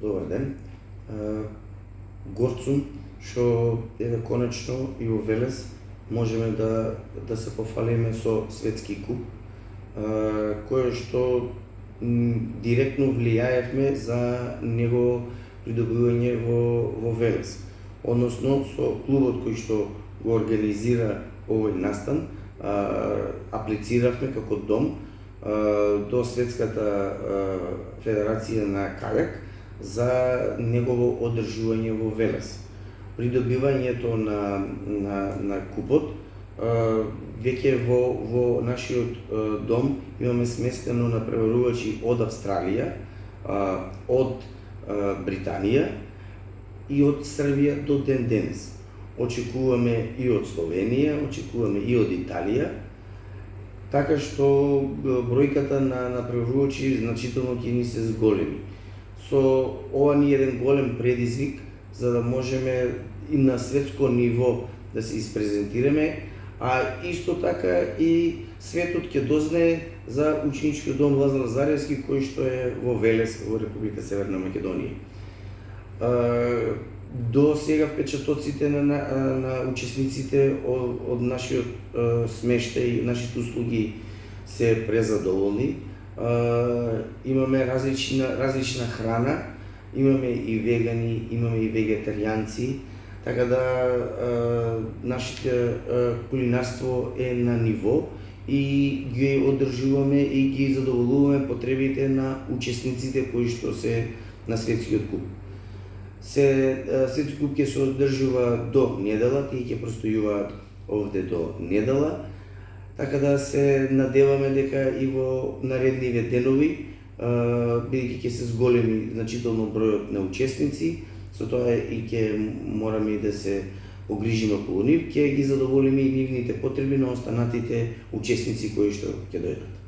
Добар ден. Горд сум што еве конечно и во Велес можеме да се пофалиме со светски куп, кој што директно влијаевме за него придобивање во Велес. Односно со клубот кој што го организира овој настан, аплициравме како дом до Светската федерација на кајак за негово одржување во Велес. Придобивањето на купот, веќе во нашиот дом имаме сместено напреварувачи од Австралија, од Британија и од Србија до ден денес. Очекуваме и од Словенија, очекуваме и од Италија, така што бројката на напреварувачи значително ќе ни се зголеми. Со ова ни еден голем предизвик за да можеме и на светско ниво да се испрезентираме, а исто така и светот ќе дознае за ученичкиот дом Лазар Лазаревски кој што е во Велес во Република Северна Македонија. До сега впечатоците на учесниците од нашиот смештај, нашите услуги се презадоволни. Имаме различна храна, имаме и вегани, имаме и вегетаријанци, така да нашите кулинарство е на ниво и ги одржуваме и ги задоволуваме потребите на учесниците кои што се на светскиот куп. Светски куп ќе се одржува до недела, тие ќе простојуваат овде до недела, така да се надеваме дека и во наредниве денови, бидејќи ќе се зголеми значително бројот на учесници, со тоа и ќе мораме и да се погрижиме околу нив, ќе ги задоволиме и нивните потреби на останатите учесници кои што ќе дојдат.